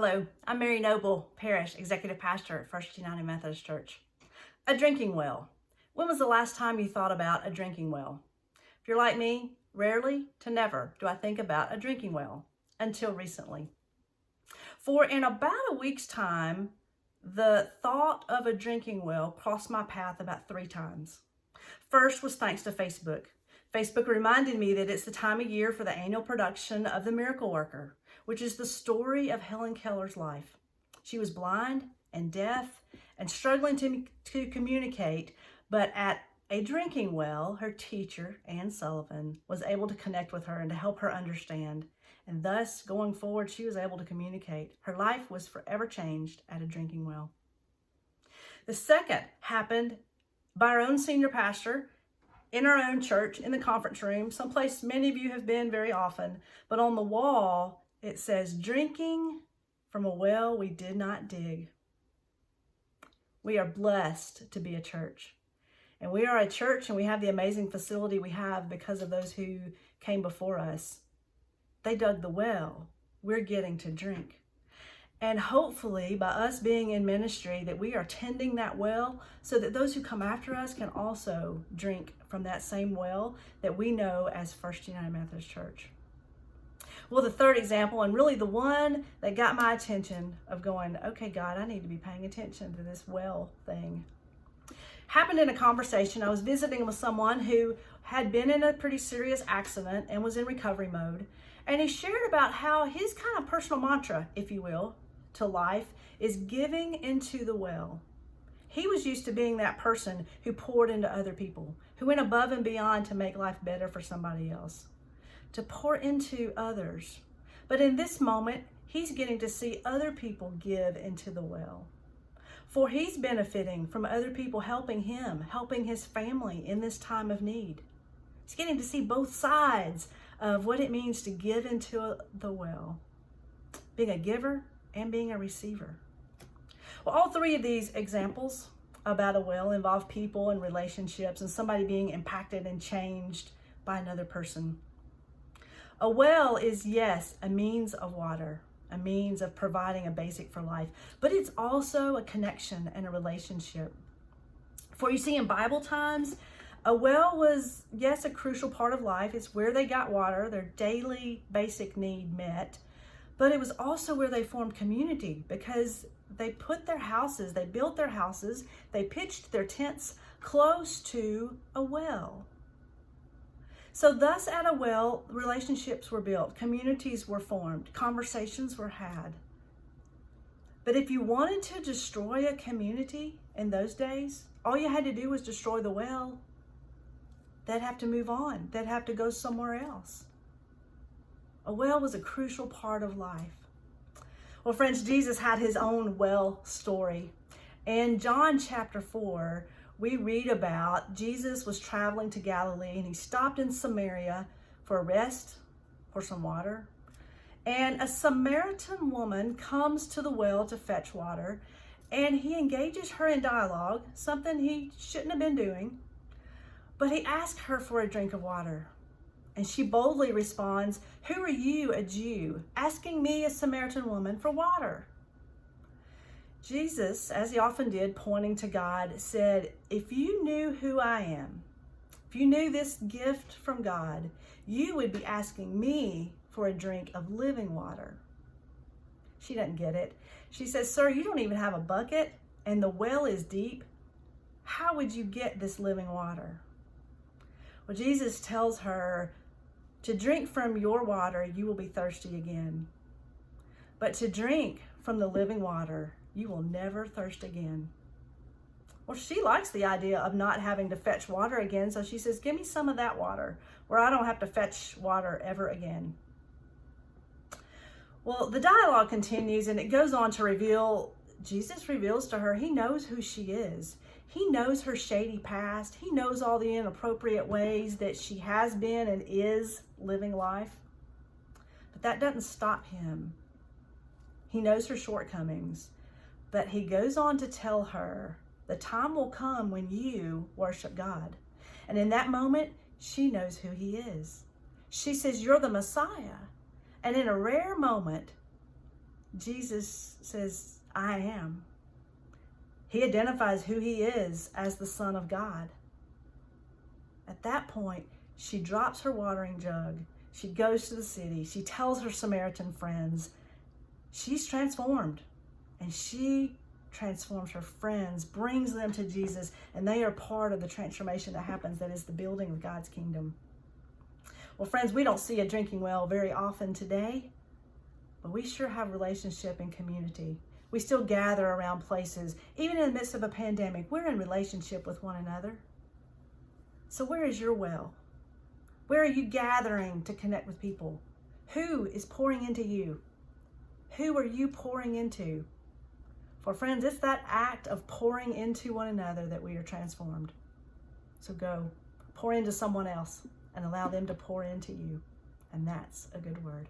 Hello, I'm Mary Noble, Parrish, Executive Pastor at First United Methodist Church. A drinking well. When was the last time you thought about a drinking well? If you're like me, rarely to never do I think about a drinking well until recently. For in about a week's time, the thought of a drinking well crossed my path about 3 times. First was thanks to Facebook. Facebook reminded me that it's the time of year for the annual production of The Miracle Worker, which is the story of Helen Keller's life. She was blind and deaf and struggling to communicate, but at a drinking well, her teacher, Ann Sullivan, was able to connect with her and to help her understand. And thus, going forward, she was able to communicate. Her life was forever changed at a drinking well. The second happened by our own senior pastor, in our own church, in the conference room, someplace many of you have been very often, but on the wall, it says, "Drinking from a well we did not dig." We are blessed to be a church. And we are a church and we have the amazing facility we have because of those who came before us. They dug the well. We're getting to drink. And hopefully by us being in ministry that we are tending that well so that those who come after us can also drink from that same well that we know as First United Methodist Church. Well, the third example, and really the one that got my attention of going, okay, God, I need to be paying attention to this well thing, happened in a conversation. I was visiting with someone who had been in a pretty serious accident and was in recovery mode. And he shared about how his kind of personal mantra, if you will, to life is giving into the well. He was used to being that person who poured into other people, who went above and beyond to make life better for somebody else, to pour into others. But in this moment, he's getting to see other people give into the well. For he's benefiting from other people helping him, helping his family in this time of need. He's getting to see both sides of what it means to give into the well, being a giver and being a receiver. Well, all 3 of these examples about a well involve people and relationships and somebody being impacted and changed by another person. A well is, yes, a means of water, a means of providing a basic for life, but it's also a connection and a relationship. For you see, in Bible times, a well was, yes, a crucial part of life. It's where they got water, their daily basic need met, but it was also where they formed community because they put their houses, they built their houses, they pitched their tents close to a well. So thus at a well, relationships were built, communities were formed, conversations were had. But if you wanted to destroy a community in those days, all you had to do was destroy the well. They'd have to move on. They'd have to go somewhere else. A well was a crucial part of life. Well, friends, Jesus had his own well story. In John chapter 4, we read about Jesus was traveling to Galilee and he stopped in Samaria for a rest, for some water. And a Samaritan woman comes to the well to fetch water and he engages her in dialogue, something he shouldn't have been doing. But he asks her for a drink of water. And she boldly responds, "Who are you, a Jew, asking me, a Samaritan woman, for water?" Jesus, as he often did, pointing to God, said, "If you knew who I am, if you knew this gift from God, you would be asking me for a drink of living water." She doesn't get it. She says, "Sir, you don't even have a bucket and the well is deep. How would you get this living water?" Well, Jesus tells her, "To drink from your water, you will be thirsty again. But to drink from the living water, you will never thirst again." Well, she likes the idea of not having to fetch water again. So she says, "Give me some of that water where I don't have to fetch water ever again." Well, the dialogue continues and it goes on to reveal, Jesus reveals to her, he knows who she is. He knows her shady past. He knows all the inappropriate ways that she has been and is living life. But that doesn't stop him. He knows her shortcomings. But he goes on to tell her, the time will come when you worship God. And in that moment, she knows who he is. She says, "You're the Messiah." And in a rare moment, Jesus says, I am. He identifies who he is as the Son of God. At that point, she drops her watering jug. She goes to the city. She tells her Samaritan friends. She's transformed. And she transforms her friends, brings them to Jesus, and they are part of the transformation that happens, that is the building of God's kingdom. Well, friends, we don't see a drinking well very often today, but we sure have relationship and community. We still gather around places. Even in the midst of a pandemic, we're in relationship with one another. So where is your well? Where are you gathering to connect with people? Who is pouring into you? Who are you pouring into? For friends, it's that act of pouring into one another that we are transformed. So go, pour into someone else and allow them to pour into you. And that's a good word.